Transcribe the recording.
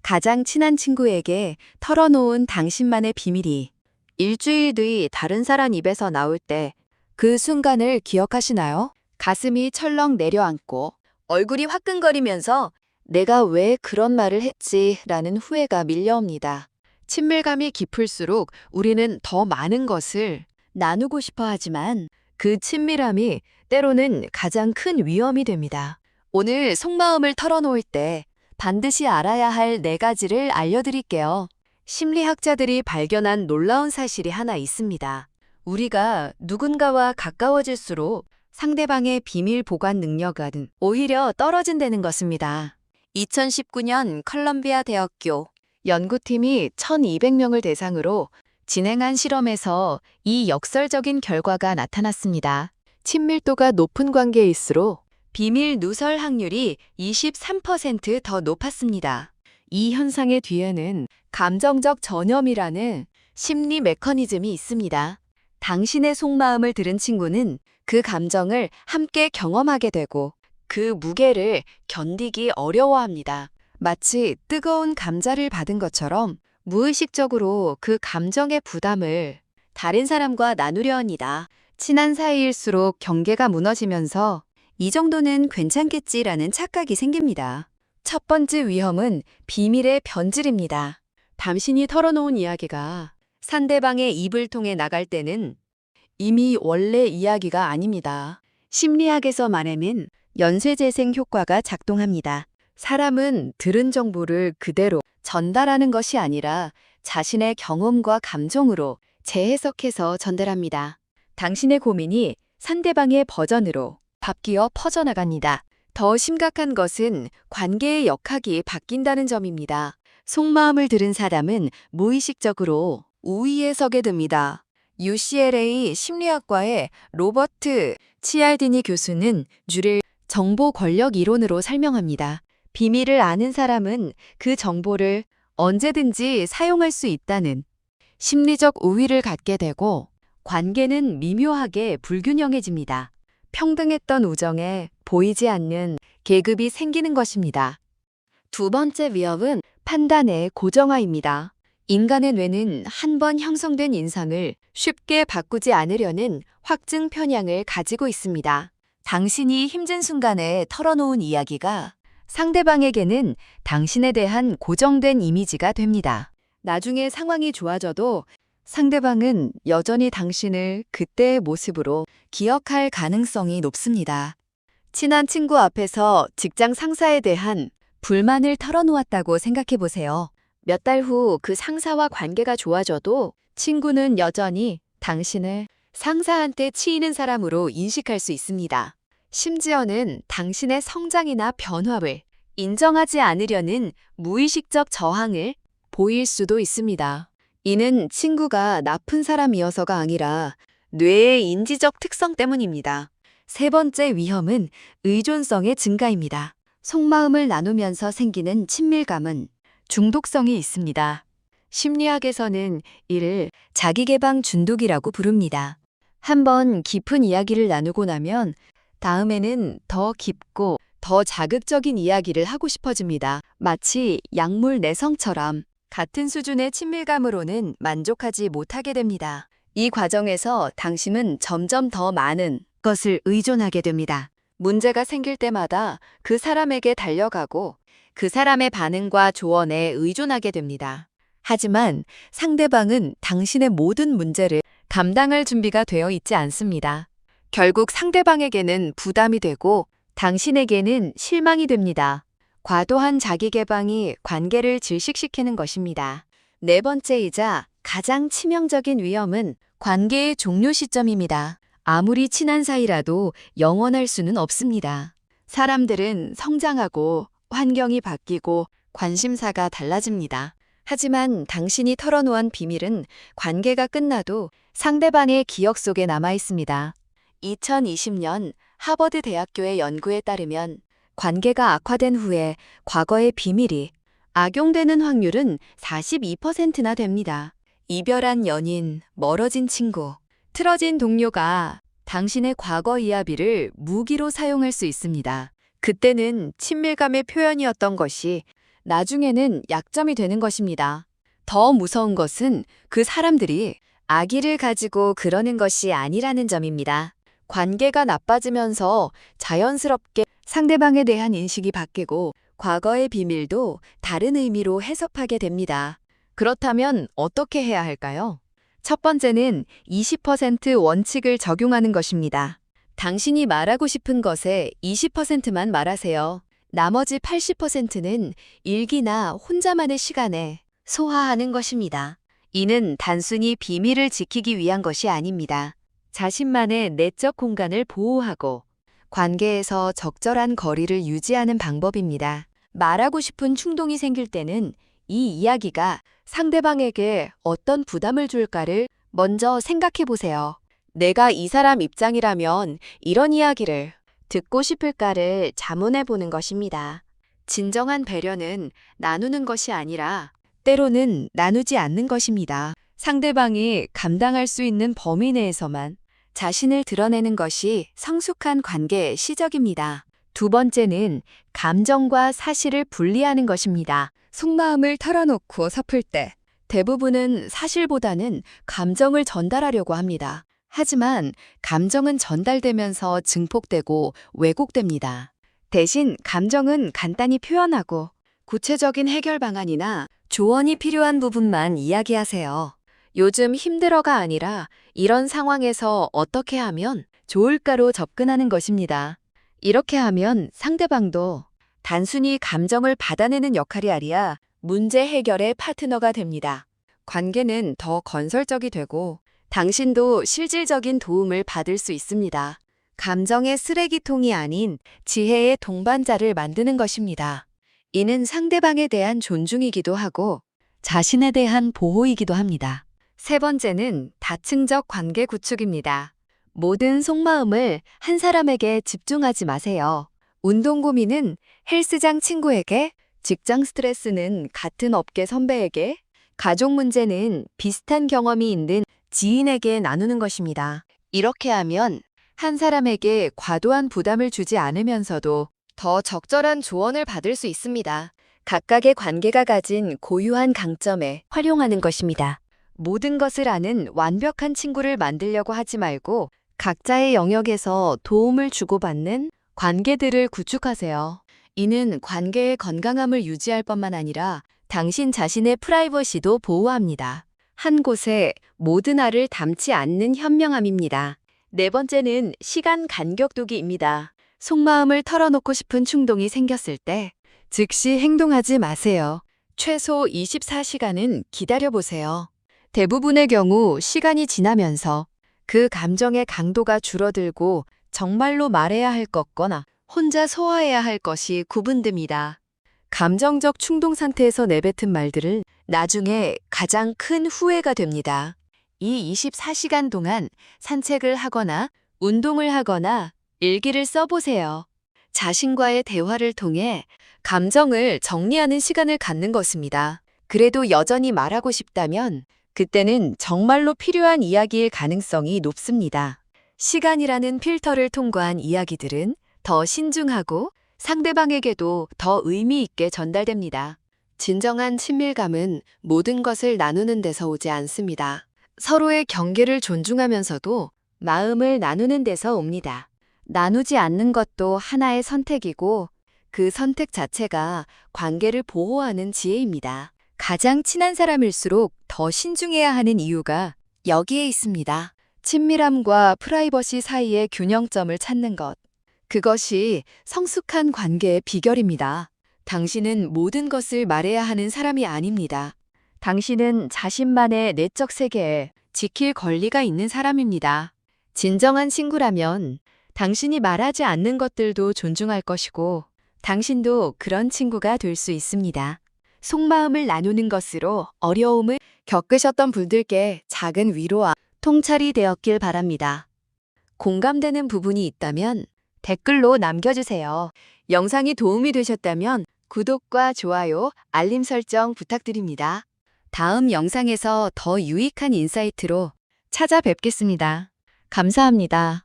가장 친한 친구에게 털어놓은 당신만의 비밀이 일주일 뒤 다른 사람 입에서 나올 때 그 순간을 기억하시나요? 가슴이 철렁 내려앉고 얼굴이 화끈거리면서 내가 왜 그런 말을 했지 라는 후회가 밀려옵니다. 친밀감이 깊을수록 우리는 더 많은 것을 나누고 싶어 하지만 그 친밀함이 때로는 가장 큰 위험이 됩니다. 오늘 속마음을 털어놓을 때 반드시 알아야 할 4가지를 알려드릴게요. 심리학자들이 발견한 놀라운 사실이 하나 있습니다. 우리가 누군가와 가까워질수록 상대방의 비밀 보관 능력은 오히려 떨어진다는 것입니다. 2019년 컬럼비아 대학교 연구팀이 1,200명을 대상으로 진행한 실험에서 이 역설적인 결과가 나타났습니다. 친밀도가 높은 관계일수록 비밀 누설 확률이 23% 더 높았습니다. 이 현상의 뒤에는 감정적 전염이라는 심리 메커니즘이 있습니다. 당신의 속마음을 들은 친구는 그 감정을 함께 경험하게 되고 그 무게를 견디기 어려워합니다. 마치 뜨거운 감자를 받은 것처럼 무의식적으로 그 감정의 부담을 다른 사람과 나누려 합니다. 친한 사이일수록 경계가 무너지면서 이 정도는 괜찮겠지라는 착각이 생깁니다. 첫 번째 위험은 비밀의 변질입니다. 당신이 털어놓은 이야기가 상대방의 입을 통해 나갈 때는 이미 원래 이야기가 아닙니다. 심리학에서 말하면 연쇄재생 효과가 작동합니다. 사람은 들은 정보를 그대로 전달하는 것이 아니라 자신의 경험과 감정으로 재해석해서 전달합니다. 당신의 고민이 상대방의 버전으로 바뀌어 퍼져나갑니다. 더 심각한 것은 관계의 역학이 바뀐다는 점입니다. 속마음을 들은 사람은 무의식적으로 우위에 서게 됩니다. UCLA 심리학과의 로버트 치알디니 교수는 뇌를 정보 권력 이론으로 설명합니다. 비밀을 아는 사람은 그 정보를 언제든지 사용할 수 있다는 심리적 우위를 갖게 되고 관계는 미묘하게 불균형해집니다. 평등했던 우정에 보이지 않는 계급이 생기는 것입니다. 두 번째 위협은 판단의 고정화입니다. 인간의 뇌는 한 번 형성된 인상을 쉽게 바꾸지 않으려는 확증 편향을 가지고 있습니다. 당신이 힘든 순간에 털어놓은 이야기가 상대방에게는 당신에 대한 고정된 이미지가 됩니다. 나중에 상황이 좋아져도 상대방은 여전히 당신을 그때의 모습으로 기억할 가능성이 높습니다. 친한 친구 앞에서 직장 상사에 대한 불만을 털어놓았다고 생각해 보세요. 몇 달 후 그 상사와 관계가 좋아져도 친구는 여전히 당신을 상사한테 치이는 사람으로 인식할 수 있습니다. 심지어는 당신의 성장이나 변화를 인정하지 않으려는 무의식적 저항을 보일 수도 있습니다. 이는 친구가 나쁜 사람이어서가 아니라 뇌의 인지적 특성 때문입니다. 세 번째 위험은 의존성의 증가입니다. 속마음을 나누면서 생기는 친밀감은 중독성이 있습니다. 심리학에서는 이를 자기개방 중독이라고 부릅니다. 한번 깊은 이야기를 나누고 나면 다음에는 더 깊고 더 자극적인 이야기를 하고 싶어집니다. 마치 약물 내성처럼 같은 수준의 친밀감으로는 만족하지 못하게 됩니다. 이 과정에서 당신은 점점 더 많은 것을 의존하게 됩니다. 문제가 생길 때마다 그 사람에게 달려가고 그 사람의 반응과 조언에 의존하게 됩니다. 하지만 상대방은 당신의 모든 문제를 감당할 준비가 되어 있지 않습니다. 결국 상대방에게는 부담이 되고 당신에게는 실망이 됩니다. 과도한 자기 개방이 관계를 질식시키는 것입니다. 네 번째이자 가장 치명적인 위험은 관계의 종료 시점입니다. 아무리 친한 사이라도 영원할 수는 없습니다. 사람들은 성장하고 환경이 바뀌고 관심사가 달라집니다. 하지만 당신이 털어놓은 비밀은 관계가 끝나도 상대방의 기억 속에 남아 있습니다. 2020년 하버드 대학교의 연구에 따르면 관계가 악화된 후에 과거의 비밀이 악용되는 확률은 42%나 됩니다. 이별한 연인, 멀어진 친구, 틀어진 동료가 당신의 과거 이야기를 무기로 사용할 수 있습니다. 그때는 친밀감의 표현이었던 것이 나중에는 약점이 되는 것입니다. 더 무서운 것은 그 사람들이 악의를 가지고 그러는 것이 아니라는 점입니다. 관계가 나빠지면서 자연스럽게 상대방에 대한 인식이 바뀌고 과거의 비밀도 다른 의미로 해석하게 됩니다. 그렇다면 어떻게 해야 할까요? 첫 번째는 20% 원칙을 적용하는 것입니다. 당신이 말하고 싶은 것에 20%만 말하세요. 나머지 80%는 일기나 혼자만의 시간에 소화하는 것입니다. 이는 단순히 비밀을 지키기 위한 것이 아닙니다. 자신만의 내적 공간을 보호하고 관계에서 적절한 거리를 유지하는 방법입니다. 말하고 싶은 충동이 생길 때는 이 이야기가 상대방에게 어떤 부담을 줄까를 먼저 생각해 보세요. 내가 이 사람 입장이라면 이런 이야기를 듣고 싶을까를 자문해 보는 것입니다. 진정한 배려는 나누는 것이 아니라 때로는 나누지 않는 것입니다. 상대방이 감당할 수 있는 범위 내에서만 자신을 드러내는 것이 성숙한 관계의 시작입니다. 두 번째는 감정과 사실을 분리하는 것입니다. 속마음을 털어놓고 섞을 때 대부분은 사실보다는 감정을 전달하려고 합니다. 하지만 감정은 전달되면서 증폭되고 왜곡됩니다. 대신 감정은 간단히 표현하고 구체적인 해결 방안이나 조언이 필요한 부분만 이야기하세요. 요즘 힘들어가 아니라 이런 상황에서 어떻게 하면 좋을까로 접근하는 것입니다. 이렇게 하면 상대방도 단순히 감정을 받아내는 역할이 아니라 문제 해결의 파트너가 됩니다. 관계는 더 건설적이 되고 당신도 실질적인 도움을 받을 수 있습니다. 감정의 쓰레기통이 아닌 지혜의 동반자를 만드는 것입니다. 이는 상대방에 대한 존중이기도 하고 자신에 대한 보호이기도 합니다. 세 번째는 다층적 관계 구축입니다. 모든 속마음을 한 사람에게 집중하지 마세요. 운동 고민은 헬스장 친구에게, 직장 스트레스는 같은 업계 선배에게, 가족 문제는 비슷한 경험이 있는 지인에게 나누는 것입니다. 이렇게 하면 한 사람에게 과도한 부담을 주지 않으면서도 더 적절한 조언을 받을 수 있습니다. 각각의 관계가 가진 고유한 강점에 활용하는 것입니다. 모든 것을 아는 완벽한 친구를 만들려고 하지 말고 각자의 영역에서 도움을 주고받는 관계들을 구축하세요. 이는 관계의 건강함을 유지할 뿐만 아니라 당신 자신의 프라이버시도 보호합니다. 한 곳에 모든 알을 담지 않는 현명함입니다. 네 번째는 시간 간격두기입니다. 속마음을 털어놓고 싶은 충동이 생겼을 때 즉시 행동하지 마세요. 최소 24시간은 기다려보세요. 대부분의 경우 시간이 지나면서 그 감정의 강도가 줄어들고 정말로 말해야 할 것거나 혼자 소화해야 할 것이 구분됩니다. 감정적 충동 상태에서 내뱉은 말들은 나중에 가장 큰 후회가 됩니다. 이 24시간 동안 산책을 하거나 운동을 하거나 일기를 써보세요. 자신과의 대화를 통해 감정을 정리하는 시간을 갖는 것입니다. 그래도 여전히 말하고 싶다면 그때는 정말로 필요한 이야기일 가능성이 높습니다. 시간이라는 필터를 통과한 이야기들은 더 신중하고 상대방에게도 더 의미 있게 전달됩니다. 진정한 친밀감은 모든 것을 나누는 데서 오지 않습니다. 서로의 경계를 존중하면서도 마음을 나누는 데서 옵니다. 나누지 않는 것도 하나의 선택이고 그 선택 자체가 관계를 보호하는 지혜입니다. 가장 친한 사람일수록 더 신중해야 하는 이유가 여기에 있습니다. 친밀함과 프라이버시 사이의 균형점을 찾는 것. 그것이 성숙한 관계의 비결입니다. 당신은 모든 것을 말해야 하는 사람이 아닙니다. 당신은 자신만의 내적 세계에 지킬 권리가 있는 사람입니다. 진정한 친구라면 당신이 말하지 않는 것들도 존중할 것이고 당신도 그런 친구가 될 수 있습니다. 속마음을 나누는 것으로 어려움을 겪으셨던 분들께 작은 위로와 통찰이 되었길 바랍니다. 공감되는 부분이 있다면 댓글로 남겨주세요. 영상이 도움이 되셨다면 구독과 좋아요, 알림 설정 부탁드립니다. 다음 영상에서 더 유익한 인사이트로 찾아뵙겠습니다. 감사합니다.